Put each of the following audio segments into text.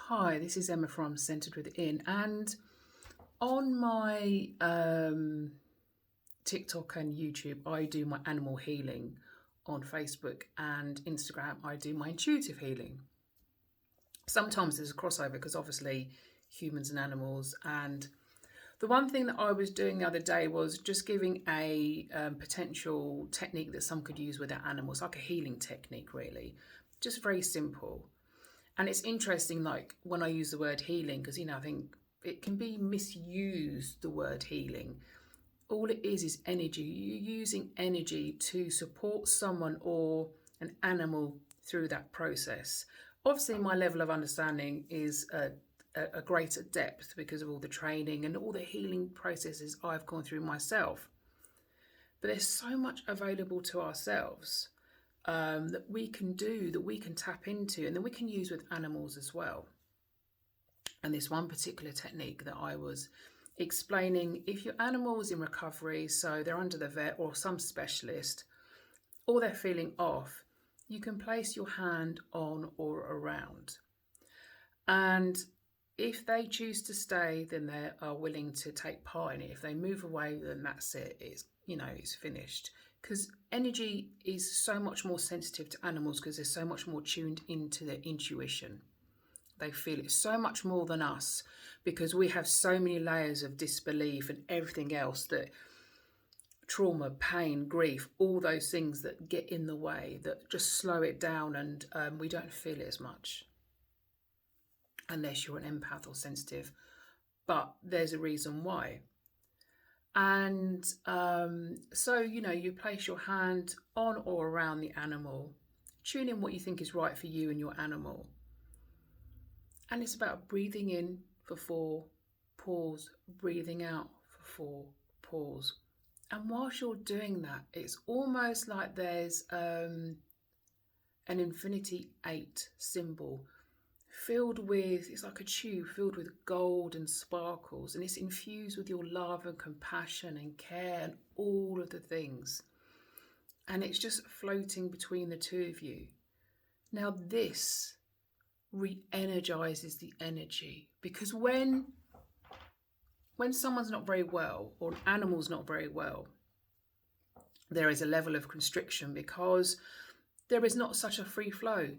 Hi, this is Emma from Centered Within, and on my TikTok and YouTube, I do my animal healing. On Facebook and Instagram, I do my intuitive healing. Sometimes there's a crossover because obviously humans and animals. And the one thing that I was doing the other day was just giving a potential technique that some could use with their animals, like a healing technique, really. Just very simple. And it's interesting, like when I use the word healing, because I think it can be misused, the word healing. All it is energy. You're using energy to support someone or an animal through that process. Obviously, my level of understanding is a greater depth because of all the training and all the healing processes I've gone through myself. But there's so much available to ourselves that we can do, that we can tap into, and then we can use with animals as well. And this one particular technique that I was explaining, if your animal is in recovery, so they're under the vet or some specialist, or they're feeling off, you can place your hand on or around. And if they choose to stay, then they are willing to take part in it. If they move away, then that's it. It's finished. Because energy is so much more sensitive to animals because they're so much more tuned into their intuition. They feel it so much more than us because we have so many layers of disbelief and everything else, that trauma, pain, grief, all those things that get in the way, that just slow it down, and we don't feel it as much unless you're an empath or sensitive. But there's a reason why. And so, you place your hand on or around the animal, tune in what you think is right for you and your animal. And it's about breathing in for 4, pause, breathing out for 4, pause. And whilst you're doing that, it's almost like there's an infinity 8 symbol filled with, it's like a tube filled with gold and sparkles, and it's infused with your love and compassion and care and all of the things. And it's just floating between the two of you. Now this re-energizes the energy, because when someone's not very well or an animal's not very well, there is a level of constriction because there is not such a free flow.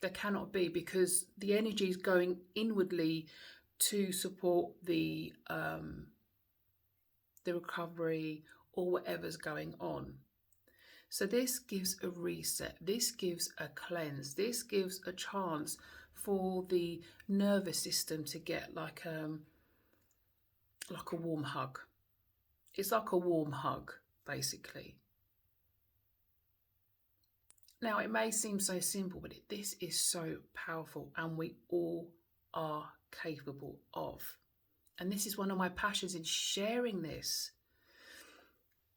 There cannot be, because the energy is going inwardly to support the recovery or whatever's going on. So this gives a reset, this gives a cleanse, this gives a chance for the nervous system to get like a warm hug. It's like a warm hug, basically. Now, it may seem so simple, but this is so powerful, and we all are capable of. And this is one of my passions in sharing this.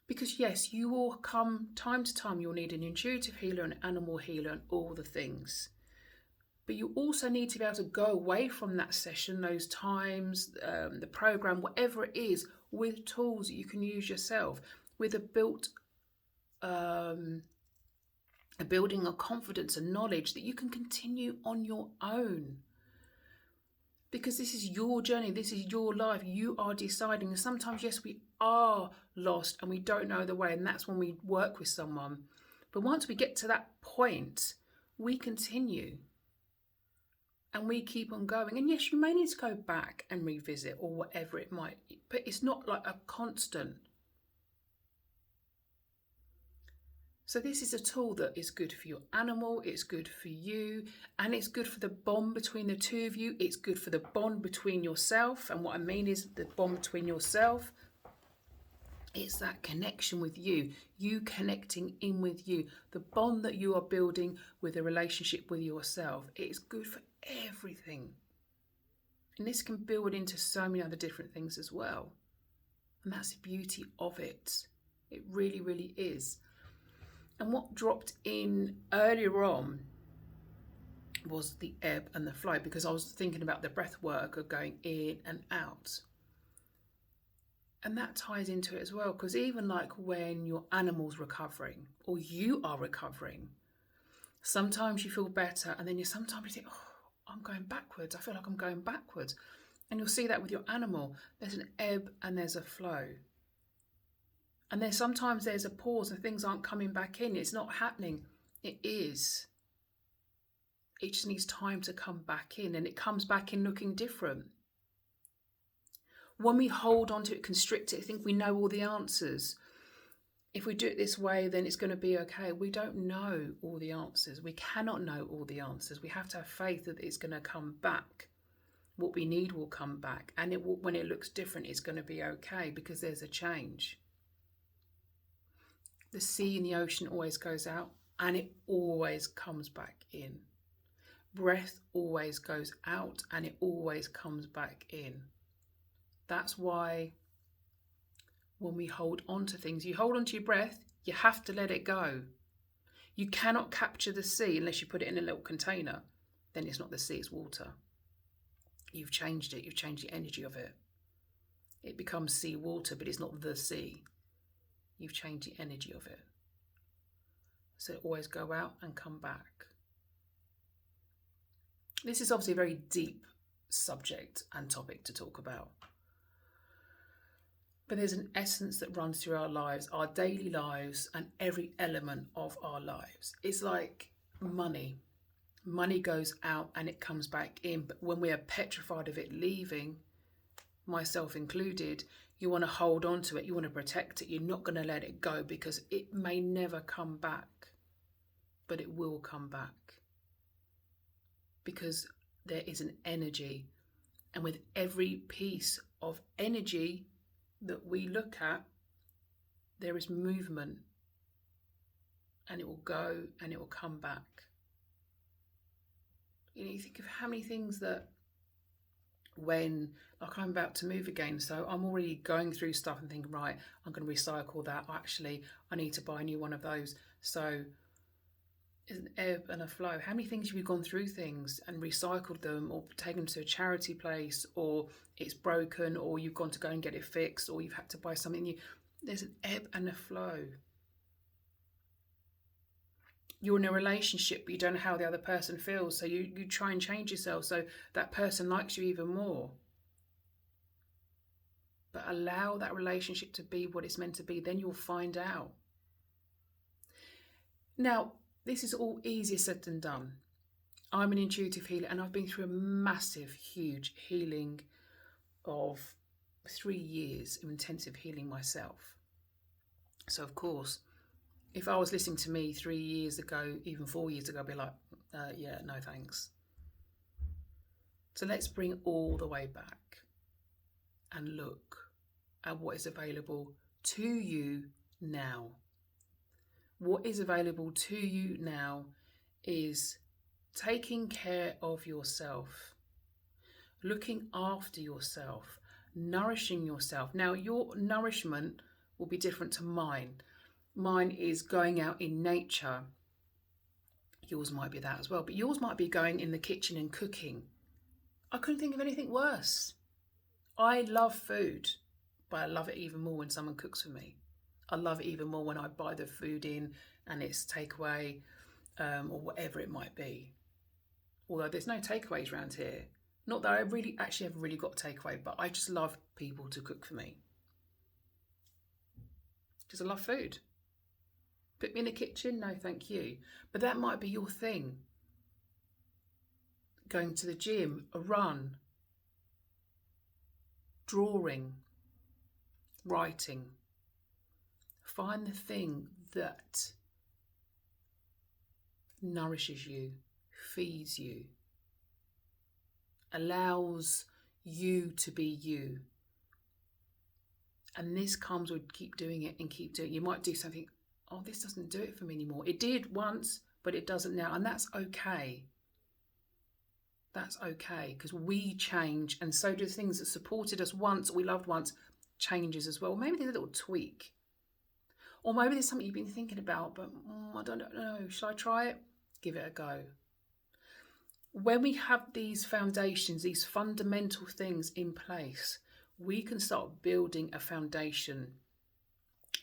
Because yes, you will come time to time, you'll need an intuitive healer, an animal healer, and all the things. But you also need to be able to go away from that session, those times, the program, whatever it is, with tools that you can use yourself, with a building of confidence and knowledge that you can continue on your own. Because this is your journey, this is your life, you are deciding. And sometimes, yes, we are lost and we don't know the way, and that's when we work with someone. But once we get to that point, we continue. And we keep on going. And yes, you may need to go back and revisit or whatever it might be, but it's not like a constant. So this is a tool that is good for your animal, it's good for you, and it's good for the bond between the two of you. It's good for the bond between yourself. And what I mean is the bond between yourself. It's that connection with you, you connecting in with you, the bond that you are building with a relationship with yourself. It's good for everything. And this can build into so many other different things as well. And that's the beauty of it. It really, really is. And what dropped in earlier on was the ebb and the flow, because I was thinking about the breath work of going in and out. And that ties into it as well, because even like when your animal's recovering or you are recovering, sometimes you feel better, and then sometimes you think, oh, I'm going backwards. I feel like I'm going backwards. And you'll see that with your animal. There's an ebb and there's a flow. And then sometimes there's a pause and things aren't coming back in. It's not happening. It is. It just needs time to come back in, and it comes back in looking different. When we hold on to it, constrict it, think we know all the answers. If we do it this way, then it's going to be okay. We don't know all the answers. We cannot know all the answers. We have to have faith that it's going to come back. What we need will come back. And when it looks different, it's going to be okay because there's a change. The sea and the ocean always goes out and it always comes back in. Breath always goes out and it always comes back in. That's why when we hold on to things, you hold on to your breath, you have to let it go. You cannot capture the sea unless you put it in a little container. Then it's not the sea, it's water. You've changed it, you've changed the energy of it. It becomes sea water, but it's not the sea. You've changed the energy of it. So it always go out and come back. This is obviously a very deep subject and topic to talk about. But there's an essence that runs through our lives, our daily lives, and every element of our lives. It's like money. Money goes out and it comes back in. But when we are petrified of it leaving, myself included, you want to hold on to it. You want to protect it. You're not going to let it go because it may never come back. But it will come back. Because there is an energy. And with every piece of energy that we look at, there is movement. And it will go and it will come back. You know, you think of how many things that when, like I'm about to move again, so I'm already going through stuff and thinking, right, I'm going to recycle that. Actually, I need to buy a new one of those. So it's an ebb and a flow. How many things have you gone through things and recycled them or taken them to a charity place, or it's broken, or you've gone to go and get it fixed, or you've had to buy something new? There's an ebb and a flow. You're in a relationship, but you don't know how the other person feels. So you try and change yourself so that person likes you even more. But allow that relationship to be what it's meant to be. Then you'll find out. Now, this is all easier said than done. I'm an intuitive healer and I've been through a massive, huge healing of 3 years of intensive healing myself. So, of course, if I was listening to me 3 years ago, even 4 years ago, I'd be like, yeah, no thanks. So let's bring all the way back and look at what is available to you now. What is available to you now is taking care of yourself, looking after yourself, nourishing yourself. Now, your nourishment will be different to mine. Mine is going out in nature. Yours might be that as well, but yours might be going in the kitchen and cooking. I couldn't think of anything worse. I love food, but I love it even more when someone cooks for me. I love it even more when I buy the food in and it's takeaway or whatever it might be. Although there's no takeaways around here. Not that I really actually have really got takeaway, but I just love people to cook for me. Because I love food. Put me in the kitchen? No, thank you. But that might be your thing. Going to the gym, a run, drawing, writing. Find the thing that nourishes you, feeds you, allows you to be you. And this comes with keep doing it and keep doing it. You might do something, oh, this doesn't do it for me anymore. It did once, but it doesn't now. And that's okay. That's okay, because we change, and so do things that supported us once, we loved once, changes as well. Maybe there's a little tweak. Or maybe there's something you've been thinking about, but I don't know. Should I try it? Give it a go. When we have these foundations, these fundamental things in place, we can start building a foundation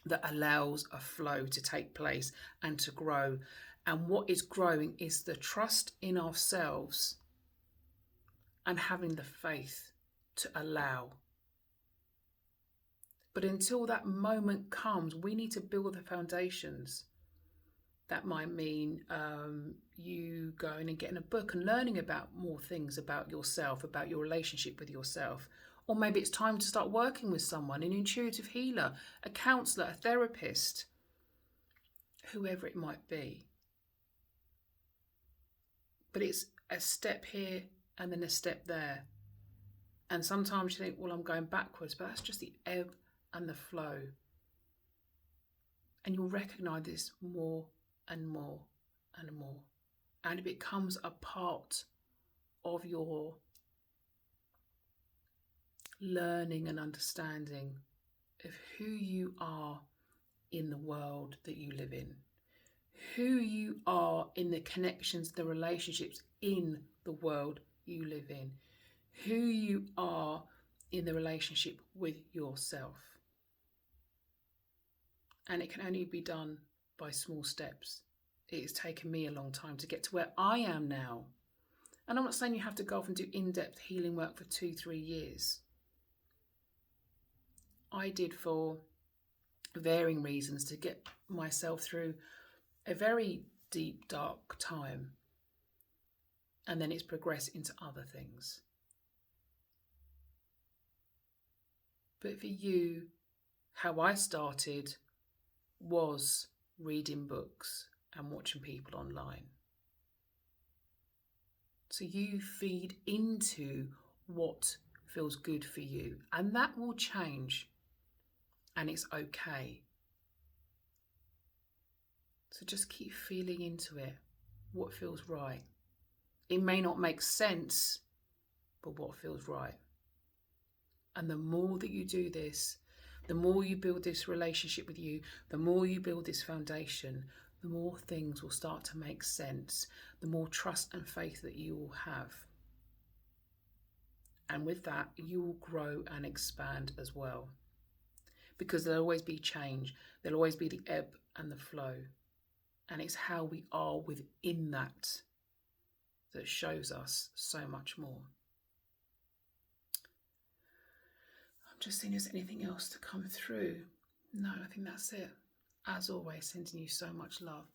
that allows a flow to take place and to grow. And what is growing is the trust in ourselves and having the faith to allow. But until that moment comes, we need to build the foundations. That might mean you going and getting a book and learning about more things about yourself, about your relationship with yourself. Or maybe it's time to start working with someone, an intuitive healer, a counsellor, a therapist, whoever it might be. But it's a step here and then a step there. And sometimes you think, well, I'm going backwards, but that's just the ebb and the flow. And you'll recognise this more and more and more. And it becomes a part of your learning and understanding of who you are in the world that you live in, who you are in the connections, the relationships in the world you live in, who you are in the relationship with yourself. And it can only be done by small steps. It has taken me a long time to get to where I am now. And I'm not saying you have to go off and do in-depth healing work for 2-3 years. I did for varying reasons to get myself through a very deep, dark time. And then it's progressed into other things. But for you, how I started was reading books and watching people online. So you feed into what feels good for you, and that will change, and it's okay. So just keep feeling into it, what feels right. It may not make sense, but what feels right. And the more that you do this, the more you build this relationship with you, the more you build this foundation, the more things will start to make sense, the more trust and faith that you will have. And with that, you will grow and expand as well. Because there'll always be change, there'll always be the ebb and the flow. And it's how we are within that that shows us so much more. I'm just seeing if there's anything else to come through. No, I think that's it. As always, sending you so much love.